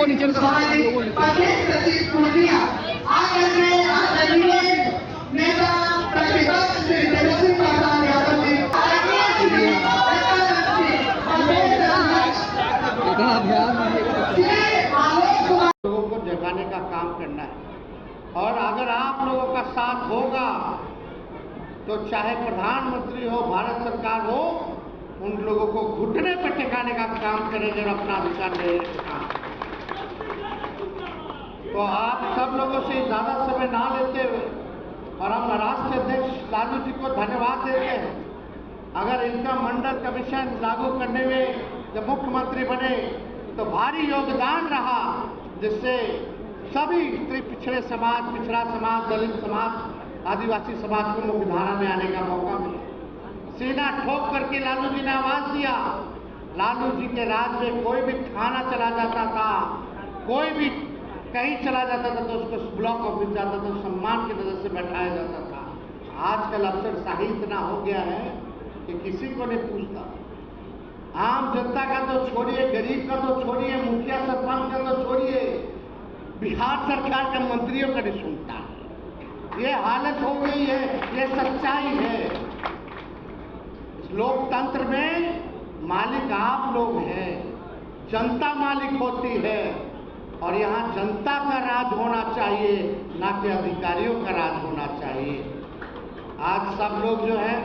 को नीचे लोगों को जगाने का काम करना है। और अगर आप लोगों का साथ होगा तो चाहे प्रधानमंत्री हो, भारत सरकार हो, उन लोगों को घुटने पर टिकाने का काम करेंगे और अपना अधिकार लेने का काम। तो आप सब लोगों से ज़्यादा समय ना लेते हुए और हम राष्ट्रीय अध्यक्ष लालू जी को धन्यवाद देते हैं। अगर इनका मंडल कमीशन लागू करने में जब मुख्यमंत्री बने तो भारी योगदान रहा, जिससे सभी पिछड़े समाज, पिछड़ा समाज, दलित समाज, आदिवासी समाज को मुख्यधारा में आने का मौका मिला। सीना ठोक करके लालू जी ने आवाज दिया। लालू जी के राज में कोई भी थाना चला जाता था, कोई भी कहीं चला जाता था तो उसको ब्लॉक ऑफिस जाता था, सम्मान की नजर से बैठाया जाता था। आजकल अफसरशाही इतना हो गया है कि किसी को नहीं पूछता। आम जनता का तो छोड़िए, गरीब का तो छोड़िए, मुखिया सरपंच का तो छोड़िए, बिहार सरकार के मंत्रियों का नहीं सुनता है। ये हालत हो गई है, ये सच्चाई है। इस लोकतंत्र में मालिक आप लोग हैं, जनता मालिक होती है और यहाँ जनता का राज होना चाहिए, ना कि अधिकारियों का राज होना चाहिए। आज सब लोग जो है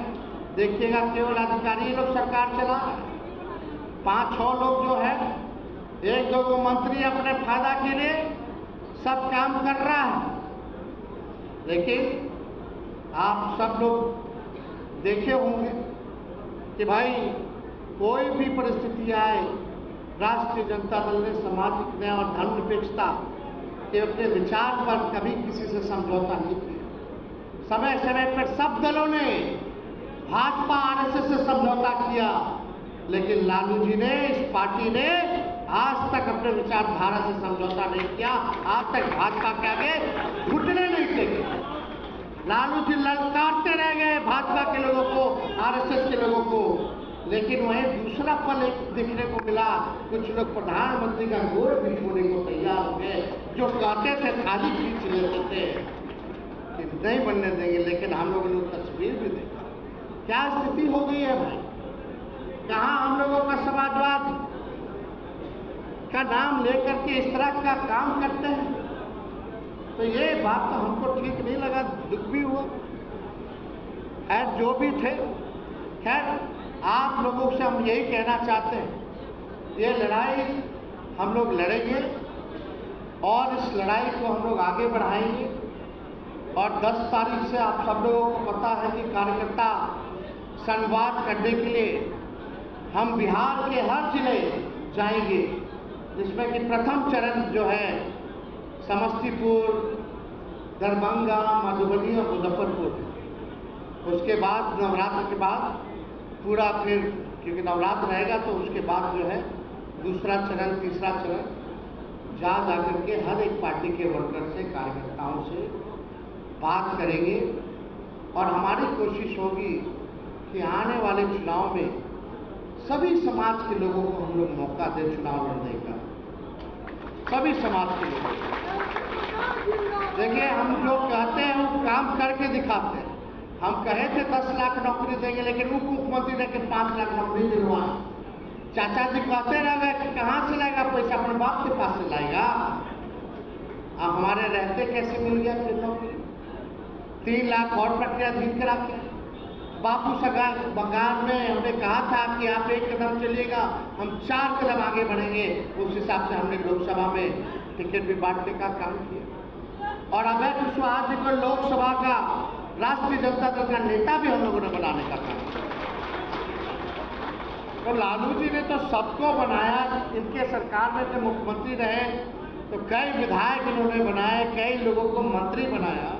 देखिएगा, केवल अधिकारी लोग सरकार चला रहे हैं। 5-6 लोग जो है, 1-2 मंत्री अपने फायदा के लिए सब काम कर रहा है। लेकिन आप सब लोग देखे होंगे कि भाई कोई भी परिस्थिति आए, राष्ट्रीय जनता दल ने सामाजिक न्याय और धर्मनिरपेक्षता के अपने विचार पर कभी किसी से समझौता नहीं किया। समय समय पर सब दलों ने, भाजपा आरएसएस से समझौता किया, लेकिन लालू जी ने, इस पार्टी ने आज तक अपने विचारधारा से समझौता नहीं किया। आज तक भाजपा के आगे घुटने नहीं टेके। लालू जी ललकारते रह गए भाजपा के लोगों को, आरएसएस के लोगों को। लेकिन वहीं दूसरा पल एक देखने को मिला, कुछ लोग प्रधानमंत्री का गोद भी छोड़ने को तैयार हो गए, जो कहते थे थाली खींच लेते थे कि नहीं बनने देंगे। लेकिन हम लोगों ने तस्वीर भी देखा, क्या स्थिति हो गई है भाई। कहाँ हम लोगों का समाजवाद का नाम लेकर के इस तरह का काम करते हैं। तो ये बात तो हमको ठीक नहीं लगा, दुख भी हुआ। खैर जो भी थे, खैर आप लोगों से हम यही कहना चाहते हैं, ये लड़ाई हम लोग लड़ेंगे और इस लड़ाई को हम लोग आगे बढ़ाएंगे। और 10 तारीख से आप सब लोगों को पता है कि कार्यकर्ता संवाद करने के लिए हम बिहार के हर जिले जाएंगे, जिसमें कि प्रथम चरण जो है समस्तीपुर, दरभंगा, मधुबनी और मुजफ्फरपुर। उसके बाद नवरात्र के बाद पूरा फिर, क्योंकि नवरात्र रहेगा तो उसके बाद जो है दूसरा चरण, तीसरा चरण जा जाकर के हर एक पार्टी के वर्कर से, कार्यकर्ताओं से बात करेंगे। और हमारी कोशिश होगी कि आने वाले चुनाव में सभी समाज के लोगों को हम लोग मौका दें चुनाव लड़ने का, सभी समाज के लोगों को। देखिए, हम जो कहते हैं वो काम करके दिखाते हैं। हम कहे थे 10 लाख नौकरी देंगे, लेकिन उप मुख्यमंत्री ने कि 5 लाख नौकरी दिलवाए। चाचा जी कहते रह गए कि कहाँ से लाएगा पैसा, अपने बाप के पास से लाएगा। अब हमारे रहते कैसे मिल गया फिर नौकरी? 3 लाख और प्रक्रिया धीरे करा के बापू सरकार बंगाल में हमने कहा था कि आप 1 कदम चलिएगा, हम 4 कदम आगे बढ़ेंगे। उस हिसाब से हमने लोकसभा में टिकट भी बांटने का काम किया। और अभय कुशवाहा जी को लोकसभा का राष्ट्रीय जनता दल का नेता भी हम लोगों ने बनाने का काम किया। तो लालू जी ने तो सबको बनाया। इनके सरकार में जब मुख्यमंत्री रहे तो कई विधायक इन्होंने बनाए, कई लोगों को मंत्री बनाया।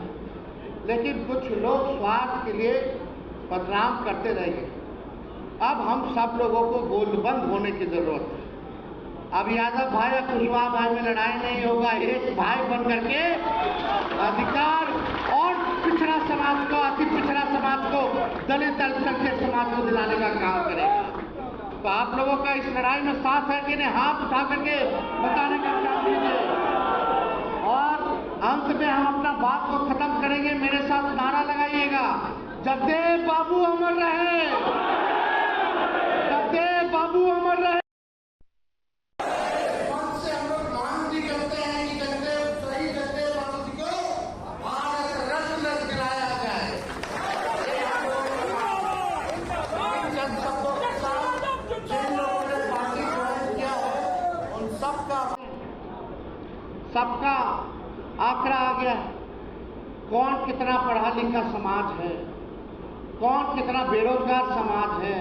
लेकिन कुछ लोग स्वार्थ के लिए बदनाम करते रह गए। अब हम सब लोगों को गोलबंद होने की जरूरत है। अब यादव भाई या कुशवाहा भाई में लड़ाई नहीं होगा, एक भाई बन करके अधिकार और पिछड़ा समाज को, अति पिछड़ा समाज को, दलित अल्पसंख्यक समाज को दिलाने का काम करेगा। तो आप लोगों का इस लड़ाई में साथ है कि नहीं, हाथ उठा करके बताने का काम कीजिए। और अंत में हम अपना बात को खत्म करेंगे। मेरे साथ नारा लगाइएगा, जगदेव बाबू अमर रहे, जगदेव बाबू अमर रहे। हम लोग मांग भी करते हैं कि जगदेव बाबू जी को भारत रत्न दिलाया जाए। सबका आंकड़ा आ गया है। कौन कितना पढ़ा लिखा समाज है, कौन कितना बेरोजगार समाज है,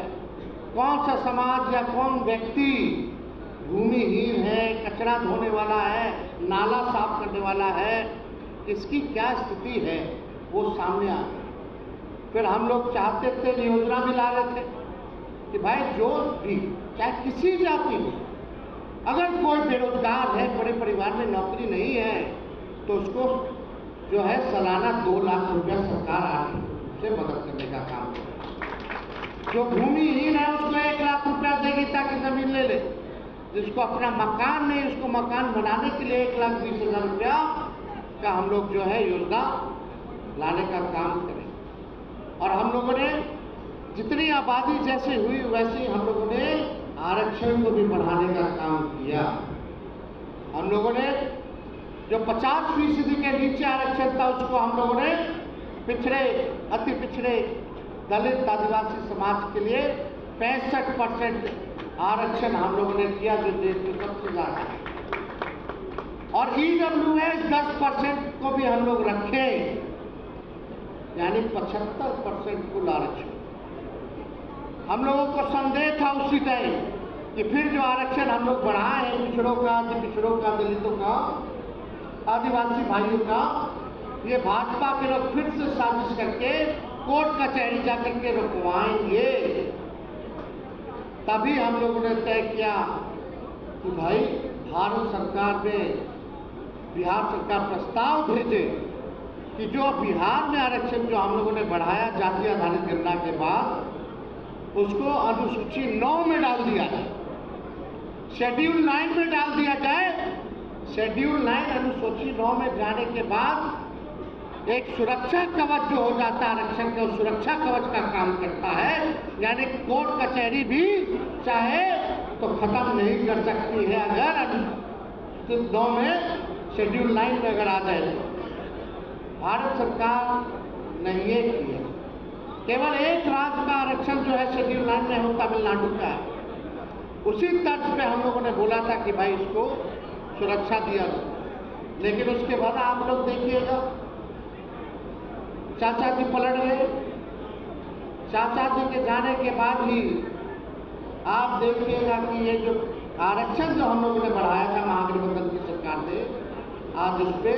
कौन सा समाज या कौन व्यक्ति भूमिहीन है, कचरा धोने वाला है, नाला साफ करने वाला है, इसकी क्या स्थिति है वो सामने आ गया। फिर हम लोग चाहते थे, योजना भी ला रहे थे कि भाई जो भी चाहे किसी जाति में अगर कोई बेरोजगार है, बड़े परिवार में नौकरी नहीं है, तो उसको जो है सालाना 2 लाख रुपया सरकार आर्थिक से मदद करने का काम करे। जो भूमिहीन है उसको 1 लाख रुपया देगी ताकि जमीन ले ले। जिसको अपना मकान नहीं, उसको मकान बनाने के लिए 1,20,000 रुपया का हम लोग जो है योजना लाने का काम करें। और हम लोगों ने जितनी आबादी जैसे हुई वैसे ही हम लोगों ने आरक्षण को भी बढ़ाने का काम किया। हम लोगों ने जो 50% के नीचे आरक्षण था उसको हम लोगों ने पिछड़े, अति पिछड़े दलित आदिवासी समाज के लिए 65% आरक्षण हम लोगों ने किया, जो देश में सबसे ज्यादा है। और EWS 10% को भी हम लोग रखे, यानी 75% कुल आरक्षण। हम लोगों को संदेह था उसी टाइम कि फिर जो आरक्षण हम लोग बढ़ाए हैं पिछड़ों का, पिछड़ों का, दलितों का, आदिवासी भाइयों का, ये भाजपा के लोग फिर से साजिश करके कोर्ट कचहरी जाकर के रुकवाएंगे। तभी हम लोगों ने तय किया कि भाई भारत सरकार में, बिहार सरकार प्रस्ताव भेजे कि जो बिहार में आरक्षण जो हम लोगों ने बढ़ाया जाति आधारित गणना के बाद, उसको अनुसूची 9 में डाल दिया जाए, शेड्यूल 9 में डाल दिया जाए। शेड्यूल 9 अनुसूची 9 में जाने के बाद एक सुरक्षा कवच जो हो जाता है आरक्षण का, सुरक्षा कवच का काम करता है। यानी कोर्ट कचहरी भी चाहे तो खत्म नहीं कर सकती है अगर अनुसूची 9 में, शेड्यूल 9 में अगर आ जाए तो। भारत सरकार ने ये किया, केवल एक राज्य का आरक्षण जो है शेड्यूल 9 में हो, तमिलनाडु का है। उसी तर्ज पे हम लोगों ने बोला था कि भाई इसको सुरक्षा दिया जाए। लेकिन उसके बाद आप लोग देखिएगा, चाचा जी पलट गए। चाचा जी के जाने के बाद ही आप देखिएगा कि ये जो आरक्षण जो हम लोगों ने बढ़ाया था महागठबंधन की सरकार ने, आज उस पर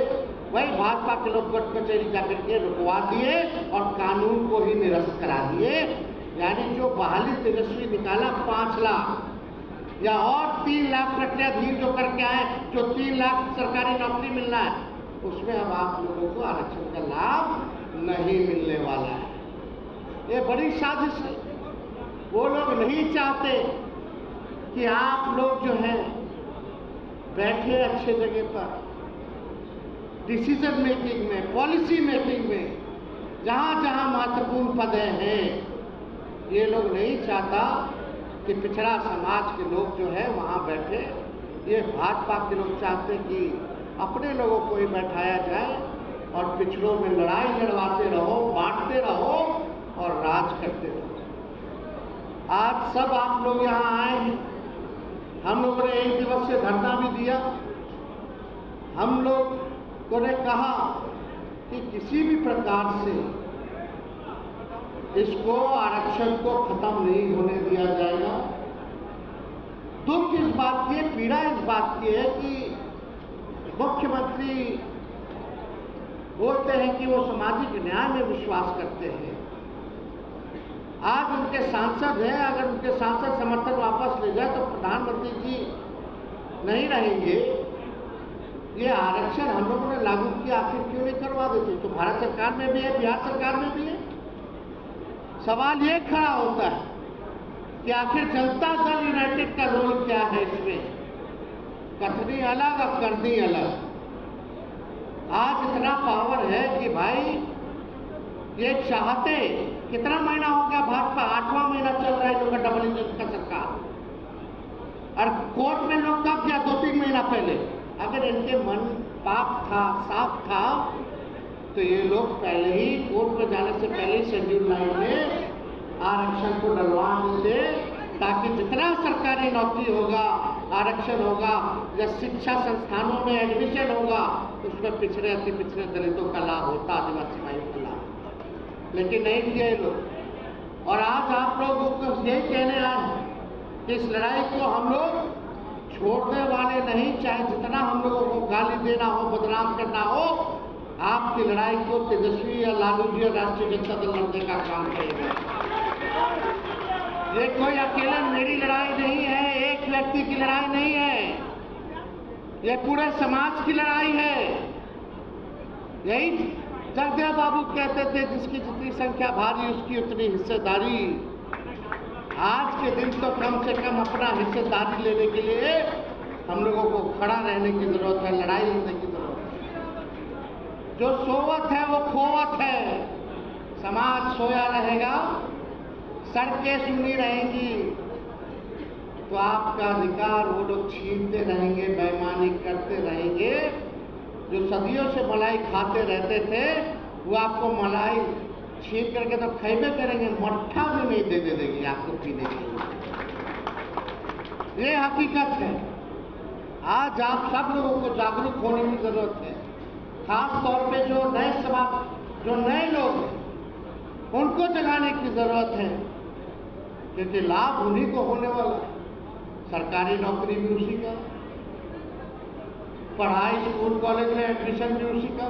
वही भाजपा के लोग कोर्ट कचहरी जाकर के रुकवा दिए और कानून को ही निरस्त करा दिए। यानी जो बहाली तेजस्वी निकाला 5 लाख या और 3 लाख प्रक्रियाधीन जो करके आए, जो 3 लाख सरकारी नौकरी मिलना है, उसमें अब आप लोगों को आरक्षण का लाभ नहीं मिलने वाला है। ये बड़ी साजिश है। वो लोग नहीं चाहते कि आप लोग जो है बैठे अच्छे जगह पर, डिसीजन मेकिंग में, पॉलिसी मेकिंग में, जहाँ जहाँ महत्वपूर्ण पद हैं, ये लोग नहीं चाहता कि पिछड़ा समाज के लोग जो है वहाँ बैठे। ये भाजपा के लोग चाहते कि अपने लोगों को ही बैठाया जाए और पिछड़ों में लड़ाई लड़वाते रहो, बांटते रहो और राज करते रहो। आज सब आप लोग यहाँ आए हैं। हम लोगों ने 1 दिवसीय धरना भी दिया। हम लोग ने कहा कि किसी भी प्रकार से इसको, आरक्षण को खत्म नहीं होने दिया जाएगा। दुख इस बात की है, पीड़ा इस बात की है कि मुख्यमंत्री बोलते हैं कि वो सामाजिक न्याय में विश्वास करते हैं। आज उनके सांसद हैं, अगर उनके सांसद समर्थन वापस ले जाए तो प्रधानमंत्री जी नहीं रहेंगे। ये आरक्षण हम लोगों ने लागू किया, आखिर क्यों नहीं करवा देते? तो भारत सरकार में भी है, बिहार सरकार में भी है। सवाल ये खड़ा होता है कि आखिर जनता दल यूनाइटेड का रोल क्या है इसमें। कथनी अलग और करनी अलग। आज इतना पावर है कि भाई ये चाहते, कितना महीना हो गया भाजपा, 8वां महीना चल रहा है इन लोगों का डबल इंजन का सरकार, और कोर्ट में लोग कब गया 2-3 महीना पहले। अगर इनके मन पाक था, साफ था, तो ये लोग पहले ही कोर्ट में जाने से पहले ही शेड्यूल लाइन में आरक्षण को डलवा देते, ताकि जितना सरकारी नौकरी होगा, आरक्षण होगा या शिक्षा संस्थानों में एडमिशन होगा, उसमें पिछड़े अति पिछड़े दलितों का लाभ होता, आदिवासी भाइयों का लाभ। लेकिन नहीं किया ये लोग। और आज आप लोगों को यही कहने आए हैं कि इस लड़ाई को हम लोग छोड़ने वाले नहीं, चाहे जितना हम लोगों को गाली देना हो, बदनाम करना हो, आपकी लड़ाई को तेजस्वी या लालू जी और राष्ट्रीय जनता दल लड़ने का काम करेगा। ये कोई अकेले मेरी लड़ाई नहीं है, एक व्यक्ति की लड़ाई नहीं है, ये पूरे समाज की लड़ाई है। यही जगदेव बाबू कहते थे, जिसकी जितनी संख्या भारी उसकी उतनी हिस्सेदारी। आज के दिन तो कम से कम अपना हिस्सेदारी लेने के लिए हम लोगों को खड़ा रहने की जरूरत है, लड़ाई लड़ने की जरूरत है। जो सोवत है वो खोवत है। समाज सोया रहेगा, सड़कें सुनी रहेंगी, तो आपका अधिकार वो लोग छीनते रहेंगे, बेईमानी करते रहेंगे। जो सदियों से मलाई खाते रहते थे, वो आपको मलाई छीन करके तो खैबे करेंगे, मट्ठा भी नहीं दे देंगे आपको पीने के लिए। ये हकीकत है। आज आप सब लोगों को जागरूक होने की जरूरत है। खास तौर पे जो नए समाज, जो नए लोग हैं, उनको जगाने की जरूरत है, क्योंकि लाभ उन्हीं को होने वाला है। सरकारी नौकरी भी उसी का, पढ़ाई स्कूल कॉलेज में एडमिशन भी उसी का,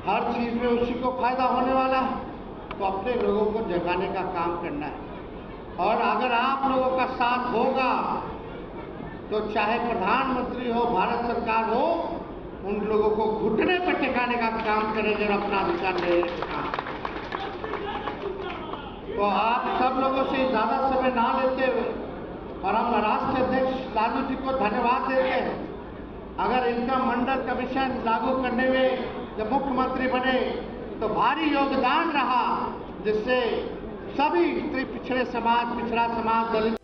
हर चीज में उसी को फायदा होने वाला है। तो अपने लोगों को जगाने का काम करना है। और अगर आप लोगों का साथ होगा तो चाहे प्रधानमंत्री हो, भारत सरकार हो, उन लोगों को घुटने पर टिकाने का काम करेंगे और अपना अधिकार लेने का काम। तो आप सब लोगों से ज्यादा समय ना लेते हुए, और हम राष्ट्रीय अध्यक्ष लालू जी को धन्यवाद देते हैं। अगर इनका मंडल कमीशन लागू करने में जब मुख्यमंत्री बने तो भारी योगदान रहा, जिससे सभी पिछड़े समाज, पिछड़ा समाज, दलित